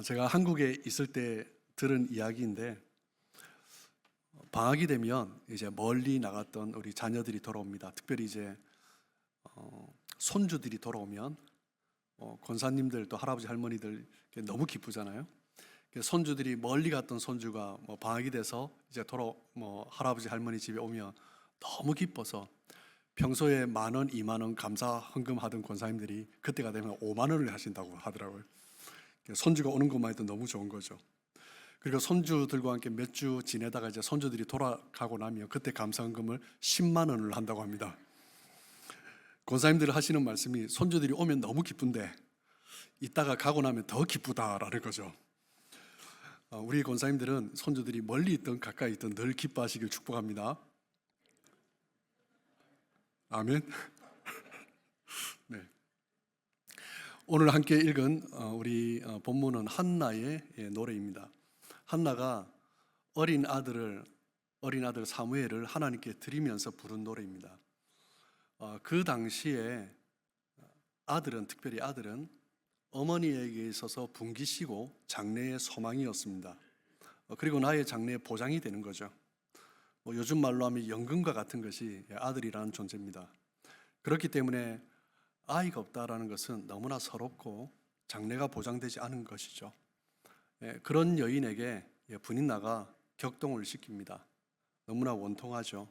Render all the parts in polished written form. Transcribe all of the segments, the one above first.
제가 한국에 있을 때 들은 이야기인데, 방학이 되면 이제 멀리 나갔던 우리 자녀들이 돌아옵니다. 특별히 이제 손주들이 돌아오면 권사님들 또 할아버지 할머니들 너무 기쁘잖아요. 그래서 손주들이 멀리 갔던 손주가 방학이 돼서 이제 할아버지 할머니 집에 오면 너무 기뻐서 평소에 10,000원, 20,000원 감사 헌금하던 권사님들이 그때가 되면 50,000원을 하신다고 하더라고요. 손주가 오는 것만 해도 너무 좋은 거죠. 그리고 손주들과 함께 몇 주 지내다가 이제 손주들이 돌아가고 나면 그때 감사헌금을 10만 원을 한다고 합니다. 권사님들 하시는 말씀이 손주들이 오면 너무 기쁜데 이따가 가고 나면 더 기쁘다라는 거죠. 우리 권사님들은 손주들이 멀리 있든 가까이 있든 늘 기뻐하시길 축복합니다. 아멘. 네. 오늘 함께 읽은 우리 본문은 한나의 노래입니다. 한나가 어린 아들 사무엘을 하나님께 드리면서 부른 노래입니다. 그 당시에 특별히 아들은 어머니에게 있어서 분기시고 장래의 소망이었습니다. 그리고 나의 장래의 보장이 되는 거죠. 요즘 말로 하면 연금과 같은 것이 아들이라는 존재입니다. 그렇기 때문에 아이가 없다라는 것은 너무나 서럽고 장래가 보장되지 않은 것이죠. 그런 여인에게 분인나가 격동을 시킵니다. 너무나 원통하죠.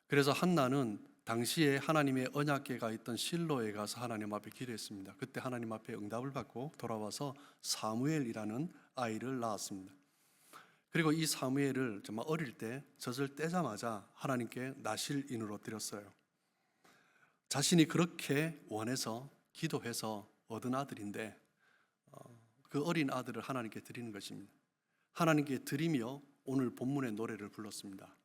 그래서 한나는 당시에 하나님의 언약궤가 있던 실로에 가서 하나님 앞에 기도했습니다. 그때 하나님 앞에 응답을 받고 돌아와서 사무엘이라는 아이를 낳았습니다. 그리고 이 사무엘을 정말 어릴 때 젖을 떼자마자 하나님께 나실인으로 드렸어요. 자신이 그렇게 원해서 기도해서 얻은 아들인데 그 어린 아들을 하나님께 드리는 것입니다. 하나님께 드리며 오늘 본문의 노래를 불렀습니다.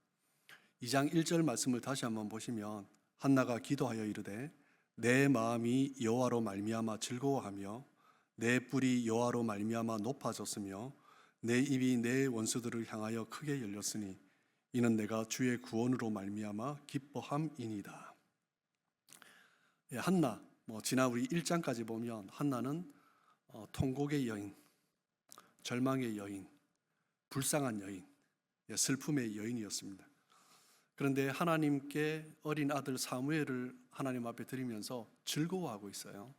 2장 1절 말씀을 다시 한번 보시면 한나가 기도하여 이르되 내 마음이 여호와로 말미암아 즐거워하며 내 뿔이 여호와로 말미암아 높아졌으며 내 입이 내 원수들을 향하여 크게 열렸으니 이는 내가 주의 구원으로 말미암아 기뻐함이니이다. 한나, 지난 우리 1장까지 보면 한나는 통곡의 여인, 절망의 여인, 불쌍한 여인, 슬픔의 여인이었습니다. 그런데 하나님께 어린 아들 사무엘을 하나님 앞에 드리면서 즐거워하고 있어요.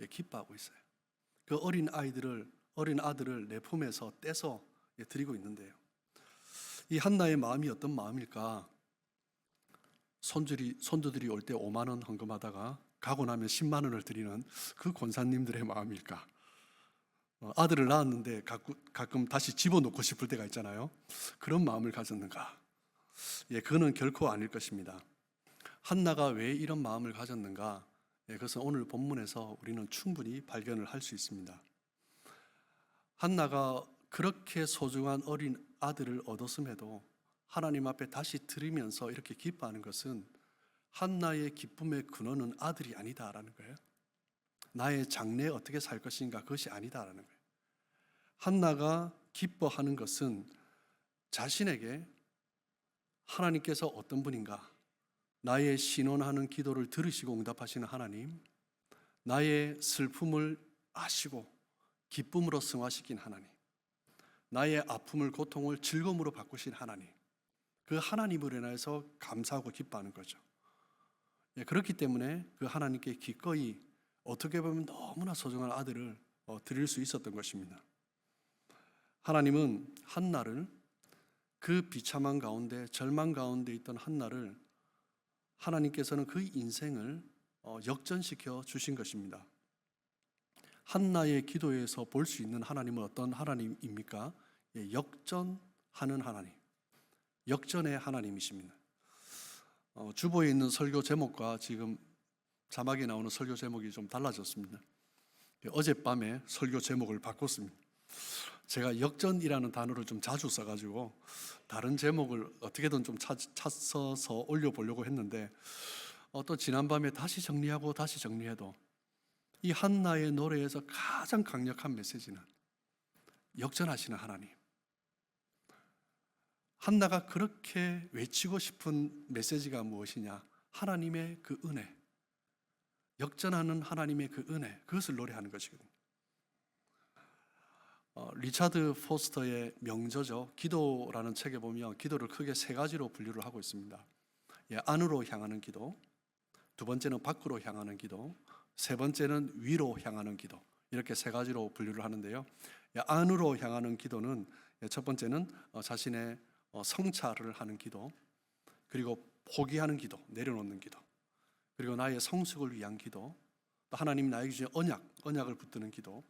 기뻐하고 있어요. 그 어린 아들을 내 품에서 떼서 드리고 있는데요. 이 한나의 마음이 어떤 마음일까? 손주들이 올 때 5만 원 헌금하다가 가고 나면 10만 원을 드리는 그 권사님들의 마음일까? 아들을 낳았는데 가끔 다시 집어넣고 싶을 때가 있잖아요. 그런 마음을 가졌는가? 그거는 결코 아닐 것입니다. 한나가 왜 이런 마음을 가졌는가? 그것은 오늘 본문에서 우리는 충분히 발견을 할 수 있습니다. 한나가 그렇게 소중한 어린 아들을 얻었음에도 하나님 앞에 다시 드리면서 이렇게 기뻐하는 것은 한나의 기쁨의 근원은 아들이 아니다라는 거예요. 나의 장래에 어떻게 살 것인가 그것이 아니다라는 거예요. 한나가 기뻐하는 것은 자신에게 하나님께서 어떤 분인가, 나의 신원하는 기도를 들으시고 응답하시는 하나님, 나의 슬픔을 아시고 기쁨으로 승화시킨 하나님, 나의 아픔을 고통을 즐거움으로 바꾸신 하나님, 그 하나님으로 인해서 감사하고 기뻐하는 거죠. 그렇기 때문에 그 하나님께 기꺼이 어떻게 보면 너무나 소중한 아들을 드릴 수 있었던 것입니다. 하나님은 한나를 그 비참한 가운데 절망 가운데 있던 한나를 하나님께서는 그 인생을 역전시켜 주신 것입니다. 한나의 기도에서 볼 수 있는 하나님은 어떤 하나님입니까? 역전하는 하나님, 역전의 하나님이십니다. 주보에 있는 설교 제목과 지금 자막에 나오는 설교 제목이 좀 달라졌습니다. 어젯밤에 설교 제목을 바꿨습니다. 제가 역전이라는 단어를 좀 자주 써가지고 다른 제목을 어떻게든 좀 찾아서 올려보려고 했는데 또 지난밤에 다시 정리해도 이 한나의 노래에서 가장 강력한 메시지는 역전하시는 하나님. 한나가 그렇게 외치고 싶은 메시지가 무엇이냐? 하나님의 그 은혜, 역전하는 하나님의 그 은혜, 그것을 노래하는 것이거든요. 리차드 포스터의 명저죠. 기도라는 책에 보면 기도를 크게 세 가지로 분류를 하고 있습니다. 안으로 향하는 기도, 두 번째는 밖으로 향하는 기도, 세 번째는 위로 향하는 기도. 이렇게 세 가지로 분류를 하는데요. 안으로 향하는 기도는 첫 번째는 자신의 성찰을 하는 기도, 그리고 포기하는 기도, 내려놓는 기도, 그리고 나의 성숙을 위한 기도, 또 하나님 나에게 주신 언약을 붙드는 기도,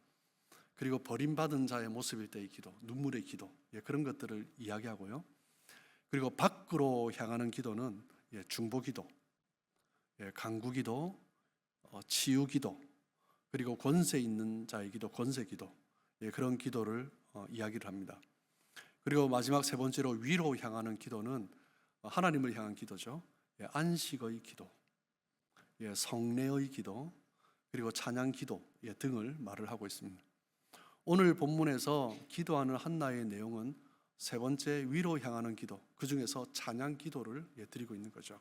그리고 버림받은 자의 모습일 때의 기도, 눈물의 기도, 그런 것들을 이야기하고요. 그리고 밖으로 향하는 기도는 중보기도, 간구기도, 치유기도, 그리고 권세 있는 자의 기도, 권세기도, 그런 기도를 이야기를 합니다. 그리고 마지막 세 번째로 위로 향하는 기도는 하나님을 향한 기도죠. 안식의 기도, 성례의 기도, 그리고 찬양 기도 등을 말을 하고 있습니다. 오늘 본문에서 기도하는 한나의 내용은 세 번째 위로 향하는 기도, 그 중에서 찬양 기도를 드리고 있는 거죠.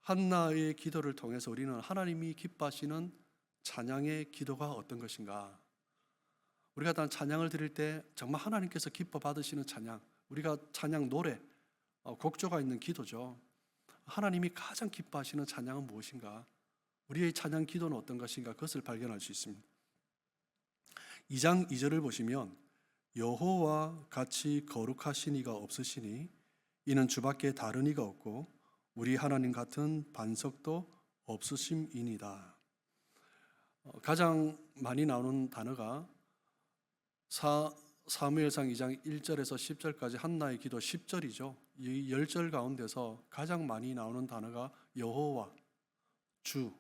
한나의 기도를 통해서 우리는 하나님이 기뻐하시는 찬양의 기도가 어떤 것인가, 우리가 단 찬양을 드릴 때 정말 하나님께서 기뻐 받으시는 찬양, 우리가 찬양 노래, 곡조가 있는 기도죠. 하나님이 가장 기뻐하시는 찬양은 무엇인가, 우리의 찬양 기도는 어떤 것인가, 그것을 발견할 수 있습니다. 2장 2절을 보시면 여호와 같이 거룩하신 이가 없으시니 이는 주밖에 다른 이가 없고 우리 하나님 같은 반석도 없으심이니이다. 가장 많이 나오는 단어가 사무엘상 2장 1절에서 10절까지 한나의 기도 10절이죠. 이 10절 가운데서 가장 많이 나오는 단어가 여호와, 주,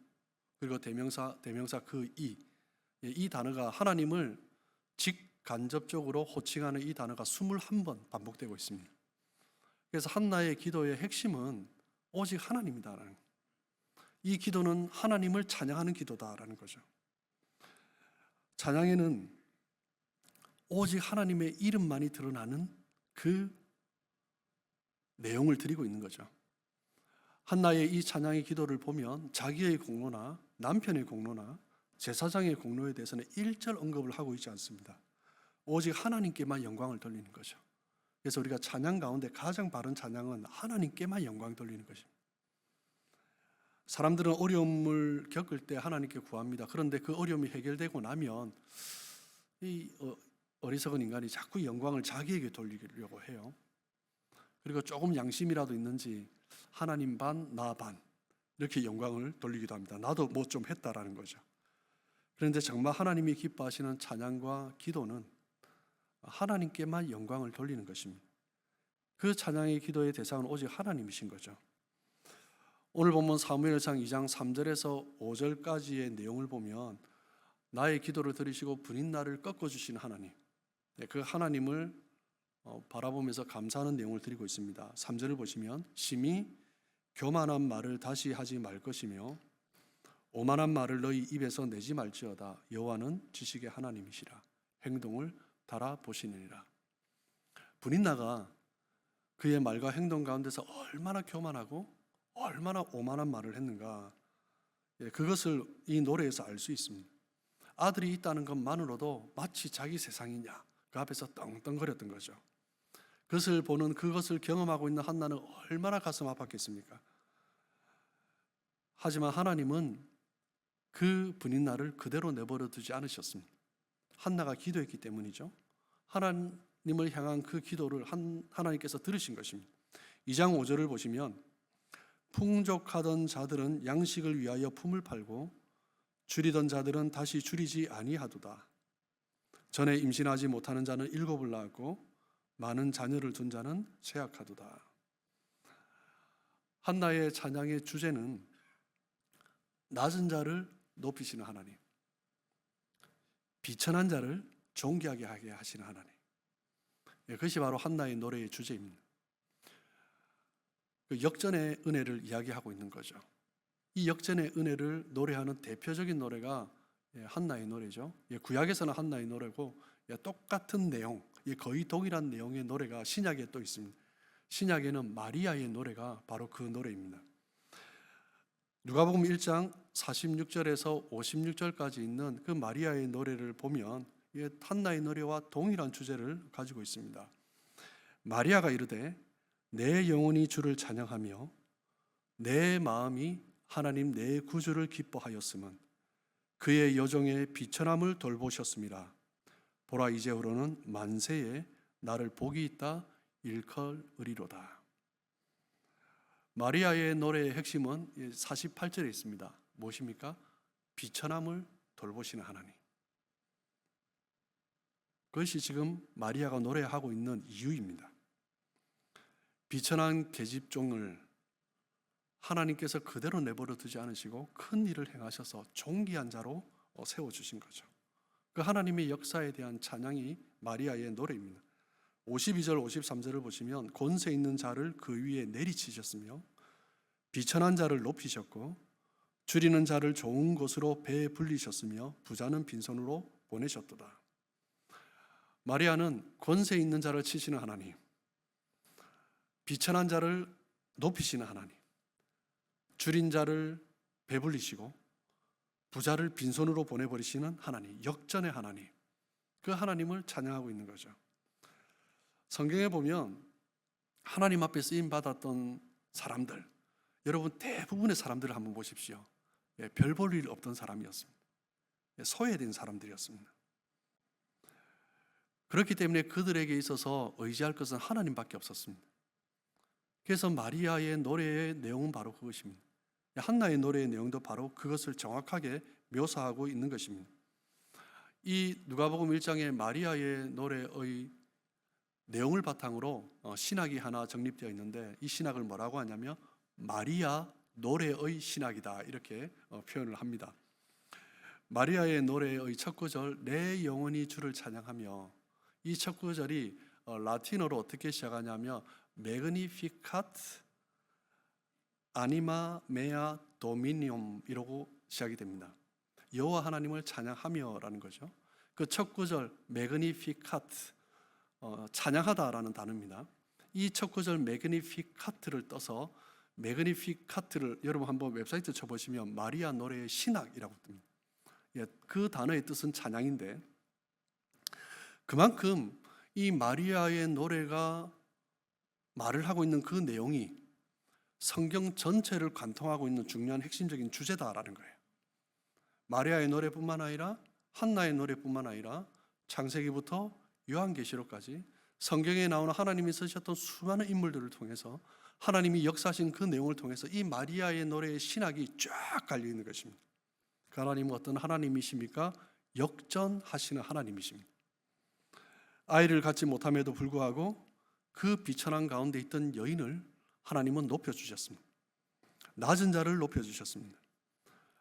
그리고 대명사 그 이 단어가 하나님을 직간접적으로 호칭하는 이 단어가 21번 반복되고 있습니다. 그래서 한나의 기도의 핵심은 오직 하나님이다라는, 이 기도는 하나님을 찬양하는 기도다라는 거죠. 찬양에는 오직 하나님의 이름만이 드러나는 그 내용을 드리고 있는 거죠. 한나의 이 찬양의 기도를 보면 자기의 공로나 남편의 공로나 제사장의 공로에 대해서는 일절 언급을 하고 있지 않습니다. 오직 하나님께만 영광을 돌리는 거죠. 그래서 우리가 찬양 가운데 가장 바른 찬양은 하나님께만 영광 돌리는 것입니다. 사람들은 어려움을 겪을 때 하나님께 구합니다. 그런데 그 어려움이 해결되고 나면 이 어리석은 인간이 자꾸 영광을 자기에게 돌리려고 해요. 그리고 조금 양심이라도 있는지 하나님 반, 나 반 이렇게 영광을 돌리기도 합니다. 나도 뭐 좀 했다라는 거죠. 그런데 정말 하나님이 기뻐하시는 찬양과 기도는 하나님께만 영광을 돌리는 것입니다. 그 찬양의 기도의 대상은 오직 하나님이신 거죠. 오늘 본문 사무엘상 2장 3절에서 5절까지의 내용을 보면 나의 기도를 들으시고 분인 나를 꺾어주시는 하나님, 그 하나님을 바라보면서 감사하는 내용을 드리고 있습니다. 3절을 보시면 심히 교만한 말을 다시 하지 말 것이며 오만한 말을 너희 입에서 내지 말지어다. 여호와는 지식의 하나님이시라. 행동을 달아보시느니라. 분인나가 그의 말과 행동 가운데서 얼마나 교만하고 얼마나 오만한 말을 했는가, 그것을 이 노래에서 알 수 있습니다. 아들이 있다는 것만으로도 마치 자기 세상이냐 그 앞에서 떵떵거렸던 거죠. 그것을 경험하고 있는 한나는 얼마나 가슴 아팠겠습니까? 하지만 하나님은 그 분인나를 그대로 내버려 두지 않으셨습니다. 한나가 기도했기 때문이죠. 하나님을 향한 그 기도를 하나님께서 들으신 것입니다. 2장 5절을 보시면 풍족하던 자들은 양식을 위하여 품을 팔고 줄이던 자들은 다시 줄이지 아니하도다. 전에 임신하지 못하는 자는 7을 낳았고 많은 자녀를 둔 자는 쇠약하도다. 한나의 찬양의 주제는 낮은 자를 높이시는 하나님, 비천한 자를 존귀하게 하게 하시는 하나님, 그것이 바로 한나의 노래의 주제입니다. 그 역전의 은혜를 이야기하고 있는 거죠. 이 역전의 은혜를 노래하는 대표적인 노래가 한나의 노래죠. 구약에서는 한나의 노래고 똑같은 내용, 거의 동일한 내용의 노래가 신약에 또 있습니다. 신약에는 마리아의 노래가 바로 그 노래입니다. 누가복음 1장 46절에서 56절까지 있는 그 마리아의 노래를 보면 한나의 노래와 동일한 주제를 가지고 있습니다. 마리아가 이르되 내 영혼이 주를 찬양하며 내 마음이 하나님 내 구주를 기뻐하였음은 그의 여종의 비천함을 돌보셨습니다. 보라 이제후로는 만세에 나를 복이 있다 일컬으리로다. 마리아의 노래의 핵심은 48절에 있습니다. 무엇입니까? 비천함을 돌보시는 하나님. 그것이 지금 마리아가 노래하고 있는 이유입니다. 비천한 계집종을 하나님께서 그대로 내버려 두지 않으시고 큰 일을 행하셔서 존귀한 자로 세워주신 거죠. 그 하나님의 역사에 대한 찬양이 마리아의 노래입니다. 52절 53절을 보시면 권세 있는 자를 그 위에 내리치셨으며 비천한 자를 높이셨고 줄이는 자를 좋은 곳으로 배에 불리셨으며 부자는 빈손으로 보내셨도다. 마리아는 권세 있는 자를 치시는 하나님, 비천한 자를 높이시는 하나님, 줄인 자를 배불리시고 부자를 빈손으로 보내버리시는 하나님, 역전의 하나님, 그 하나님을 찬양하고 있는 거죠. 성경에 보면 하나님 앞에 쓰임받았던 사람들, 여러분 대부분의 사람들을 한번 보십시오. 별 볼 일 없던 사람이었습니다. 소외된 사람들이었습니다. 그렇기 때문에 그들에게 있어서 의지할 것은 하나님밖에 없었습니다. 그래서 마리아의 노래의 내용은 바로 그것입니다. 한나의 노래의 내용도 바로 그것을 정확하게 묘사하고 있는 것입니다. 이 누가복음 1장의 마리아의 노래의 내용을 바탕으로 신학이 하나 정립되어 있는데 이 신학을 뭐라고 하냐면 마리아 노래의 신학이다 이렇게 표현을 합니다. 마리아의 노래의 첫 구절 내 영혼이 주를 찬양하며, 이 첫 구절이 라틴어로 어떻게 시작하냐면 Magnificat anima mea Dominium 이라고 시작이 됩니다. 여호와 하나님을 찬양하며라는 거죠. 그 첫 구절 Magnificat 찬양하다라는 단어입니다. 이 첫 구절 Magnificat를 떠서 Magnificat를 여러분 한번 웹사이트 쳐보시면 마리아 노래의 신학이라고 뜹니다. 그 단어의 뜻은 찬양인데 그만큼 이 마리아의 노래가 말을 하고 있는 그 내용이 성경 전체를 관통하고 있는 중요한 핵심적인 주제다라는 거예요. 마리아의 노래뿐만 아니라 한나의 노래뿐만 아니라 창세기부터 요한계시록까지 성경에 나오는 하나님이 쓰셨던 수많은 인물들을 통해서 하나님이 역사하신 그 내용을 통해서 이 마리아의 노래의 신학이 쫙 깔려 있는 것입니다. 그 하나님은 어떤 하나님이십니까? 역전하시는 하나님이십니다. 아이를 갖지 못함에도 불구하고 그 비천한 가운데 있던 여인을 하나님은 높여주셨습니다. 낮은 자를 높여주셨습니다.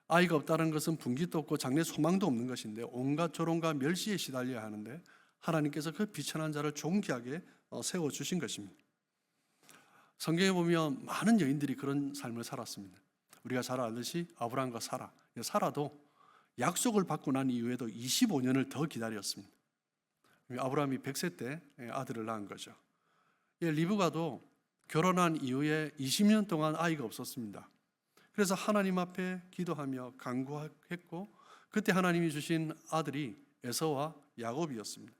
아이가 없다는 것은 분기도 없고 장래 소망도 없는 것인데 온갖 조롱과 멸시에 시달려야 하는데 하나님께서 그 비천한 자를 존귀하게 세워주신 것입니다. 성경에 보면 많은 여인들이 그런 삶을 살았습니다. 우리가 잘 알듯이 아브라함과 사라도 약속을 받고 난 이후에도 25년을 더 기다렸습니다. 아브라함이 100세 때 아들을 낳은 거죠. 리브가도 결혼한 이후에 20년 동안 아이가 없었습니다. 그래서 하나님 앞에 기도하며 간구했고 그때 하나님이 주신 아들이 에서와 야곱이었습니다.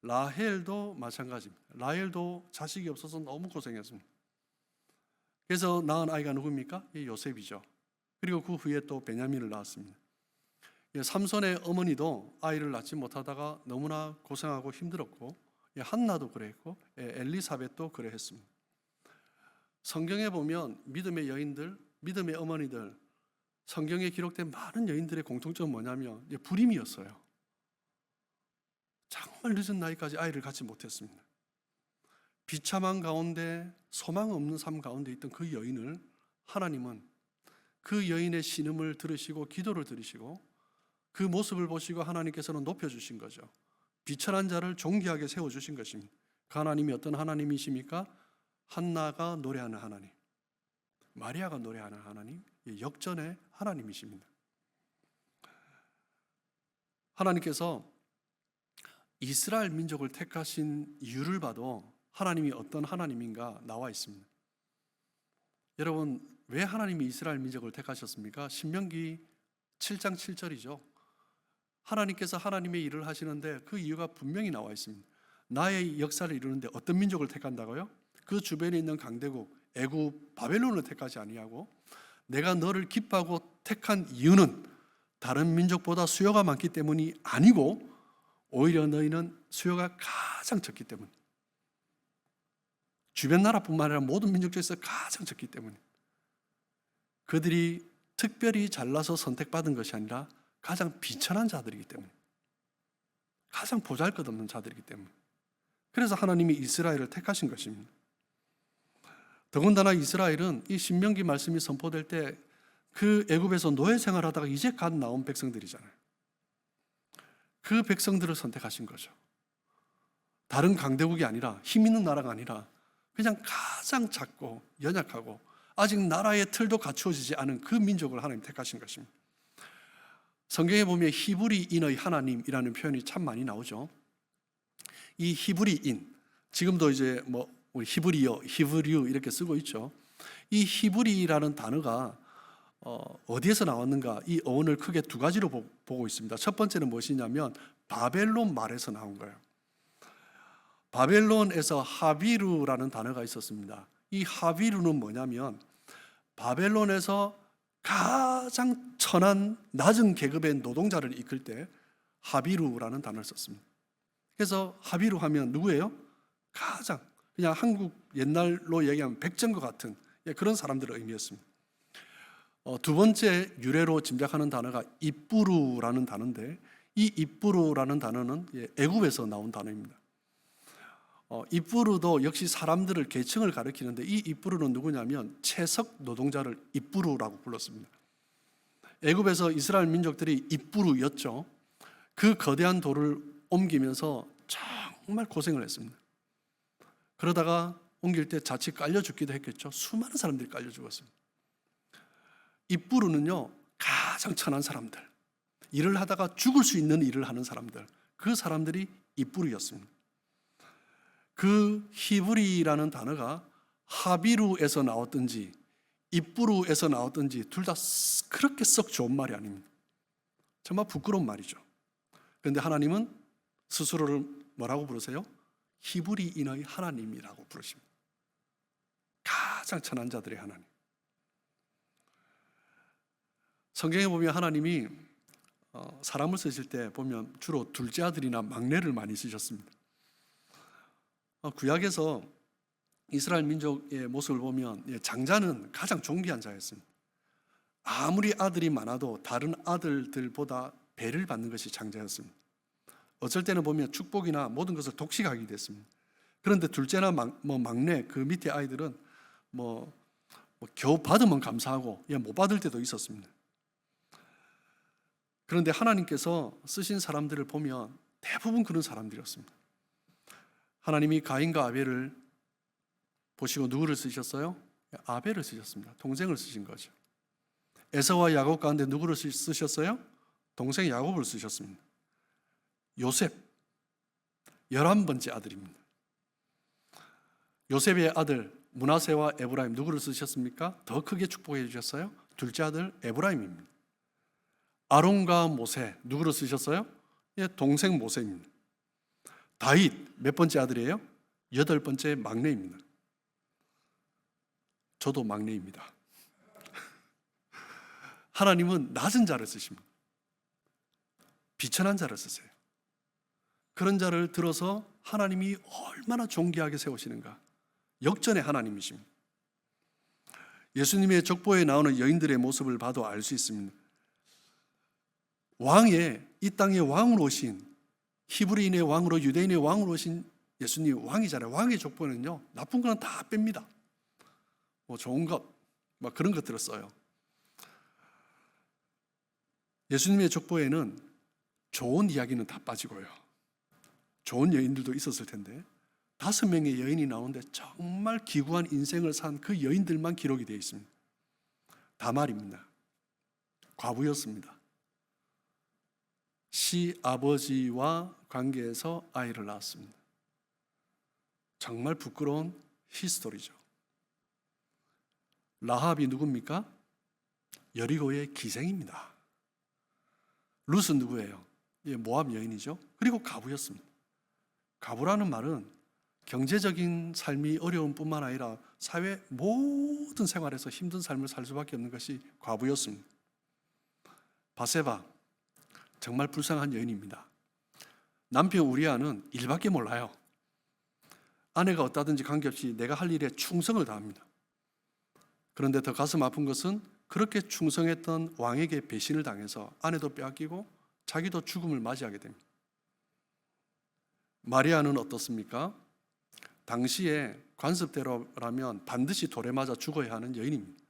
라헬도 마찬가지입니다. 라헬도 자식이 없어서 너무 고생했습니다. 그래서 낳은 아이가 누굽니까? 요셉이죠. 그리고 그 후에 또 베냐민을 낳았습니다. 삼손의 어머니도 아이를 낳지 못하다가 너무나 고생하고 힘들었고 한나도 그랬고 엘리사벳도 그랬습니다. 성경에 보면 믿음의 여인들, 믿음의 어머니들, 성경에 기록된 많은 여인들의 공통점은 뭐냐면 불임이었어요. 정말 늦은 나이까지 아이를 갖지 못했습니다. 비참한 가운데 소망 없는 삶 가운데 있던 그 여인을 하나님은 그 여인의 신음을 들으시고 기도를 들으시고 그 모습을 보시고 하나님께서는 높여주신 거죠. 비천한 자를 존귀하게 세워주신 것입니다. 그 하나님이 어떤 하나님이십니까? 한나가 노래하는 하나님, 마리아가 노래하는 하나님, 역전의 하나님이십니다. 하나님께서 이스라엘 민족을 택하신 이유를 봐도 하나님이 어떤 하나님인가 나와 있습니다. 여러분, 왜 하나님이 이스라엘 민족을 택하셨습니까? 신명기 7장 7절이죠. 하나님께서 하나님의 일을 하시는데 그 이유가 분명히 나와 있습니다. 나의 역사를 이루는데 어떤 민족을 택한다고요? 그 주변에 있는 강대국 애굽 바벨론을 택하지 아니하고 내가 너를 기뻐하고 택한 이유는 다른 민족보다 수요가 많기 때문이 아니고 오히려 너희는 수요가 가장 적기 때문, 주변 나라뿐만 아니라 모든 민족 중에서 가장 적기 때문에, 그들이 특별히 잘나서 선택받은 것이 아니라 가장 비천한 자들이기 때문에, 가장 보잘것없는 자들이기 때문에, 그래서 하나님이 이스라엘을 택하신 것입니다. 더군다나 이스라엘은 이 신명기 말씀이 선포될 때 그 애굽에서 노예 생활하다가 이제 갓 나온 백성들이잖아요. 그 백성들을 선택하신 거죠. 다른 강대국이 아니라, 힘 있는 나라가 아니라 그냥 가장 작고 연약하고 아직 나라의 틀도 갖추어지지 않은 그 민족을 하나님 택하신 것입니다. 성경에 보면 히브리인의 하나님이라는 표현이 참 많이 나오죠. 이 히브리인, 지금도 이제 우리 히브리어, 히브리어 이렇게 쓰고 있죠. 이 히브리라는 단어가 어디에서 나왔는가? 이 어원을 크게 두 가지로 보고 있습니다. 첫 번째는 무엇이냐면 바벨론 말에서 나온 거예요. 바벨론에서 하비루라는 단어가 있었습니다. 이 하비루는 뭐냐면 바벨론에서 가장 천한 낮은 계급의 노동자를 이끌 때 하비루라는 단어를 썼습니다. 그래서 하비루 하면 누구예요? 가장 그냥 한국 옛날로 얘기하면 백정과 같은 그런 사람들의 의미였습니다. 두 번째 유래로 짐작하는 단어가 입부루라는 단어인데, 이 입부루라는 단어는 애굽에서 나온 단어입니다. 입부루도 역시 사람들을 계층을 가리키는데, 이 입부루는 누구냐면 채석 노동자를 입부루라고 불렀습니다. 애굽에서 이스라엘 민족들이 입부루였죠. 그 거대한 돌을 옮기면서 정말 고생을 했습니다. 그러다가 옮길 때 자칫 깔려 죽기도 했겠죠. 수많은 사람들이 깔려 죽었습니다. 입부루는요, 가장 천한 사람들, 일을 하다가 죽을 수 있는 일을 하는 사람들, 그 사람들이 입부루였습니다. 그 히브리라는 단어가 하비루에서 나왔든지 입부루에서 나왔든지 둘 다 그렇게 썩 좋은 말이 아닙니다. 정말 부끄러운 말이죠. 그런데 하나님은 스스로를 뭐라고 부르세요? 히브리인의 하나님이라고 부르십니다. 가장 천한 자들의 하나님. 성경에 보면 하나님이 사람을 쓰실 때 보면 주로 둘째 아들이나 막내를 많이 쓰셨습니다. 구약에서 이스라엘 민족의 모습을 보면 장자는 가장 존귀한 자였습니다. 아무리 아들이 많아도 다른 아들들보다 배를 받는 것이 장자였습니다. 어쩔 때는 보면 축복이나 모든 것을 독식하기도 했습니다. 그런데 둘째나 막내 그 밑에 아이들은 겨우 받으면 감사하고 못 받을 때도 있었습니다. 그런데 하나님께서 쓰신 사람들을 보면 대부분 그런 사람들이었습니다. 하나님이 가인과 아벨을 보시고 누구를 쓰셨어요? 아벨을 쓰셨습니다. 동생을 쓰신 거죠. 에서와 야곱 가운데 누구를 쓰셨어요? 동생 야곱을 쓰셨습니다. 요셉 11번째 아들입니다. 요셉의 아들 므낫세와 에브라임 누구를 쓰셨습니까? 더 크게 축복해 주셨어요? 둘째 아들 에브라임입니다. 아론과 모세 누구를 쓰셨어요? 동생 모세입니다. 다윗 몇 번째 아들이에요? 8번째 막내입니다. 저도 막내입니다. 하나님은 낮은 자를 쓰십니다. 비천한 자를 쓰세요. 그런 자를 들어서 하나님이 얼마나 존귀하게 세우시는가. 역전의 하나님이십니다. 예수님의 족보에 나오는 여인들의 모습을 봐도 알 수 있습니다. 왕의, 이 땅의 왕으로 오신, 히브리인의 왕으로 유대인의 왕으로 오신 예수님 왕이잖아요. 왕의 족보는요, 나쁜 거는 다 뺍니다. 좋은 것, 그런 것들을 써요. 예수님의 족보에는 좋은 이야기는 다 빠지고요. 좋은 여인들도 있었을 텐데 5명의 여인이 나오는데 정말 기구한 인생을 산 그 여인들만 기록이 되어 있습니다. 다말입니다. 과부였습니다. 시아버지와 관계에서 아이를 낳았습니다. 정말 부끄러운 히스토리죠. 라합이 누굽니까? 여리고의 기생입니다. 룻은 누구예요? 모압 여인이죠. 그리고 과부였습니다. 과부라는 말은 경제적인 삶이 어려운 뿐만 아니라 사회 모든 생활에서 힘든 삶을 살 수밖에 없는 것이 과부였습니다. 바세바, 정말 불쌍한 여인입니다. 남편 우리아는 일밖에 몰라요. 아내가 어떠든지 관계없이 내가 할 일에 충성을 다합니다. 그런데 더 가슴 아픈 것은 그렇게 충성했던 왕에게 배신을 당해서 아내도 빼앗기고 자기도 죽음을 맞이하게 됩니다. 마리아는 어떻습니까? 당시에 관습대로라면 반드시 돌에 맞아 죽어야 하는 여인입니다.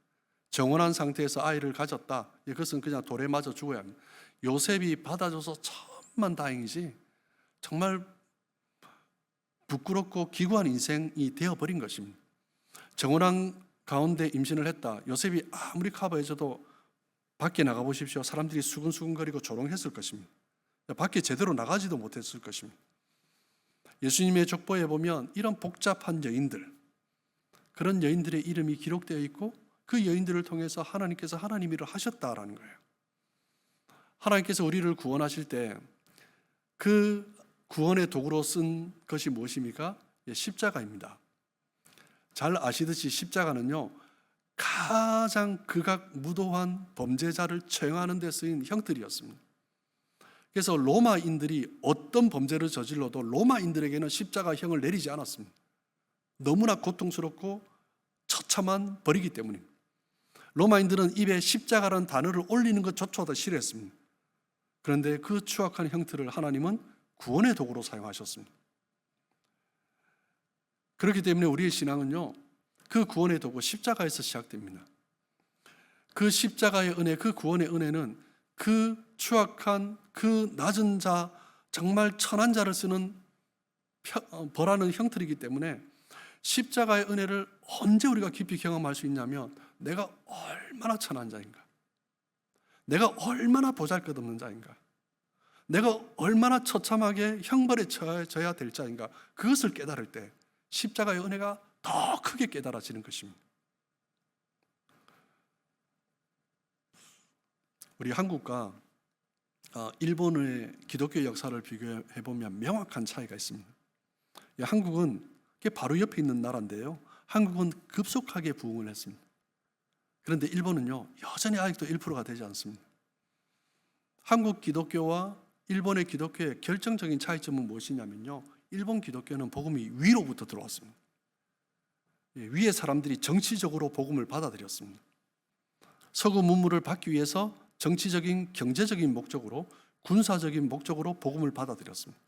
정혼한 상태에서 아이를 가졌다. 이것은 그냥 돌에 맞아 죽어야 합니다. 요셉이 받아줘서 천만 다행이지 정말 부끄럽고 기구한 인생이 되어버린 것입니다. 정혼한 가운데 임신을 했다. 요셉이 아무리 커버해줘도 밖에 나가보십시오. 사람들이 수근수근거리고 조롱했을 것입니다. 밖에 제대로 나가지도 못했을 것입니다. 예수님의 족보에 보면 이런 복잡한 여인들, 그런 여인들의 이름이 기록되어 있고 그 여인들을 통해서 하나님께서 하나님 일을 하셨다라는 거예요. 하나님께서 우리를 구원하실 때 그 구원의 도구로 쓴 것이 무엇입니까? 십자가입니다. 잘 아시듯이 십자가는요, 가장 극악무도한 범죄자를 처형하는 데 쓰인 형틀이었습니다. 그래서 로마인들이 어떤 범죄를 저질러도 로마인들에게는 십자가형을 내리지 않았습니다. 너무나 고통스럽고 처참한 벌이기 때문입니다. 로마인들은 입에 십자가라는 단어를 올리는 것조차도 싫어했습니다. 그런데 그 추악한 형틀을 하나님은 구원의 도구로 사용하셨습니다. 그렇기 때문에 우리의 신앙은요, 그 구원의 도구 십자가에서 시작됩니다. 그 십자가의 은혜, 그 구원의 은혜는 그 추악한 그 낮은 자, 정말 천한 자를 쓰는 벌하는 형틀이기 때문에 십자가의 은혜를 언제 우리가 깊이 경험할 수 있냐면 내가 얼마나 천한 자인가, 내가 얼마나 보잘것없는 자인가, 내가 얼마나 처참하게 형벌에 처해져야 될 자인가, 그것을 깨달을 때 십자가의 은혜가 더 크게 깨달아지는 것입니다. 우리 한국과 일본의 기독교 역사를 비교해 보면 명확한 차이가 있습니다. 한국은 바로 옆에 있는 나라인데요, 한국은 급속하게 부흥을 했습니다. 그런데 일본은요, 여전히 아직도 1%가 되지 않습니다. 한국 기독교와 일본의 기독교의 결정적인 차이점은 무엇이냐면요, 일본 기독교는 복음이 위로부터 들어왔습니다. 위의 사람들이 정치적으로 복음을 받아들였습니다. 서구 문물을 받기 위해서 정치적인, 경제적인 목적으로, 군사적인 목적으로 복음을 받아들였습니다.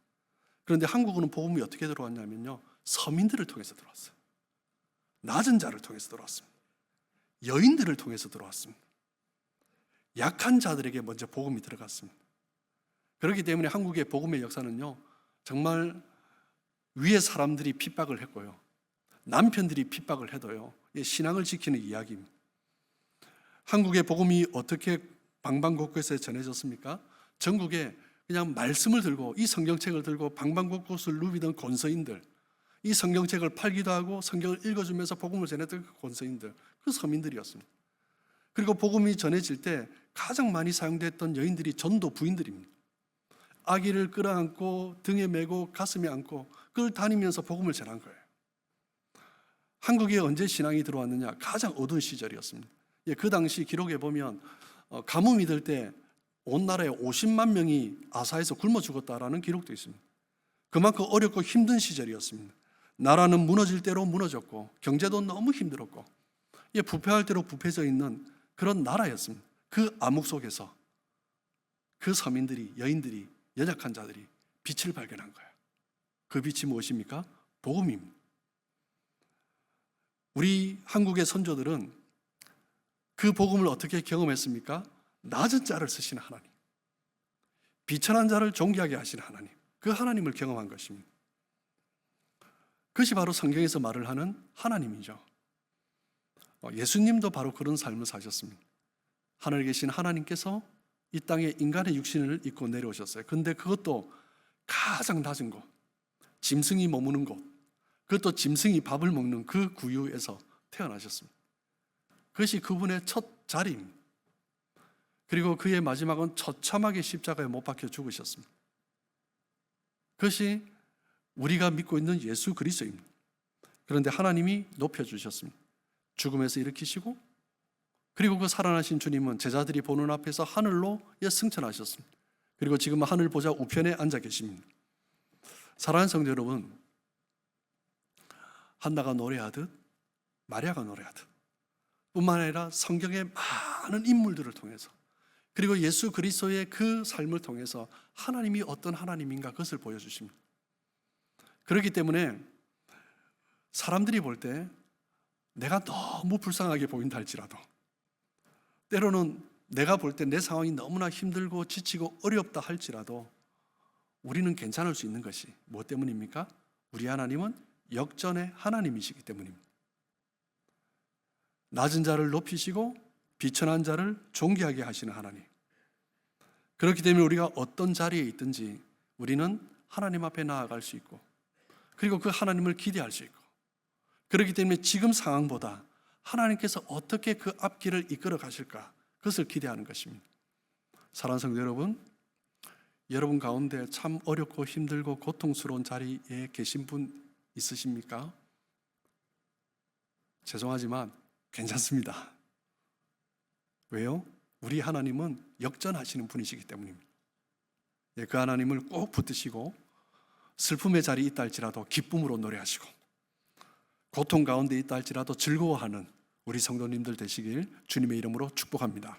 그런데 한국은 복음이 어떻게 들어왔냐면요, 서민들을 통해서 들어왔어요. 낮은 자를 통해서 들어왔습니다. 여인들을 통해서 들어왔습니다. 약한 자들에게 먼저 복음이 들어갔습니다. 그렇기 때문에 한국의 복음의 역사는요, 정말 위의 사람들이 핍박을 했고요, 남편들이 핍박을 해도요, 신앙을 지키는 이야기입니다. 한국의 복음이 어떻게 방방곡곡에서 전해졌습니까? 전국에 그냥 말씀을 들고, 이 성경책을 들고 방방곡곡을 누비던 권서인들, 이 성경책을 팔기도 하고 성경을 읽어주면서 복음을 전했던 그 권서인들, 그 서민들이었습니다. 그리고 복음이 전해질 때 가장 많이 사용됐던 여인들이 전도 부인들입니다. 아기를 끌어안고 등에 메고 가슴에 안고 그걸 다니면서 복음을 전한 거예요. 한국에 언제 신앙이 들어왔느냐? 가장 어두운 시절이었습니다. 그 당시 기록에 보면 가뭄이 들 때 온 나라에 50만 명이 아사에서 굶어 죽었다라는 기록도 있습니다. 그만큼 어렵고 힘든 시절이었습니다. 나라는 무너질 대로 무너졌고 경제도 너무 힘들었고 부패할 대로 부패져 있는 그런 나라였습니다. 그 암흑 속에서 그 서민들이, 여인들이, 연약한 자들이 빛을 발견한 거예요. 그 빛이 무엇입니까? 복음입니다. 우리 한국의 선조들은 그 복음을 어떻게 경험했습니까? 낮은 자를 쓰시는 하나님, 비천한 자를 존귀하게 하시는 하나님, 그 하나님을 경험한 것입니다. 그것이 바로 성경에서 말을 하는 하나님이죠. 예수님도 바로 그런 삶을 사셨습니다. 하늘에 계신 하나님께서 이 땅에 인간의 육신을 입고 내려오셨어요. 그런데 그것도 가장 낮은 곳, 짐승이 머무는 곳, 그것도 짐승이 밥을 먹는 그 구유에서 태어나셨습니다. 그것이 그분의 첫 자리입니다. 그리고 그의 마지막은 처참하게 십자가에 못 박혀 죽으셨습니다. 그것이 우리가 믿고 있는 예수 그리스도입니다. 그런데 하나님이 높여주셨습니다. 죽음에서 일으키시고, 그리고 그 살아나신 주님은 제자들이 보는 앞에서 하늘로 승천하셨습니다. 그리고 지금 하늘 보좌 우편에 앉아 계십니다. 사랑하는 성도 여러분, 한나가 노래하듯 마리아가 노래하듯 뿐만 아니라 성경의 많은 인물들을 통해서, 그리고 예수 그리스도의 그 삶을 통해서 하나님이 어떤 하나님인가 그것을 보여주십니다. 그렇기 때문에 사람들이 볼 때 내가 너무 불쌍하게 보인다 할지라도, 때로는 내가 볼 때 내 상황이 너무나 힘들고 지치고 어렵다 할지라도 우리는 괜찮을 수 있는 것이 무엇 때문입니까? 우리 하나님은 역전의 하나님이시기 때문입니다. 낮은 자를 높이시고 비천한 자를 존귀하게 하시는 하나님. 그렇기 때문에 우리가 어떤 자리에 있든지 우리는 하나님 앞에 나아갈 수 있고, 그리고 그 하나님을 기대할 수 있고, 그렇기 때문에 지금 상황보다 하나님께서 어떻게 그 앞길을 이끌어 가실까, 그것을 기대하는 것입니다. 사랑하는 성도 여러분, 여러분 가운데 참 어렵고 힘들고 고통스러운 자리에 계신 분 있으십니까? 죄송하지만 괜찮습니다. 왜요? 우리 하나님은 역전하시는 분이시기 때문입니다. 그 하나님을 꼭 붙드시고 슬픔의 자리에 있다 할지라도 기쁨으로 노래하시고, 고통 가운데 있다 할지라도 즐거워하는 우리 성도님들 되시길 주님의 이름으로 축복합니다.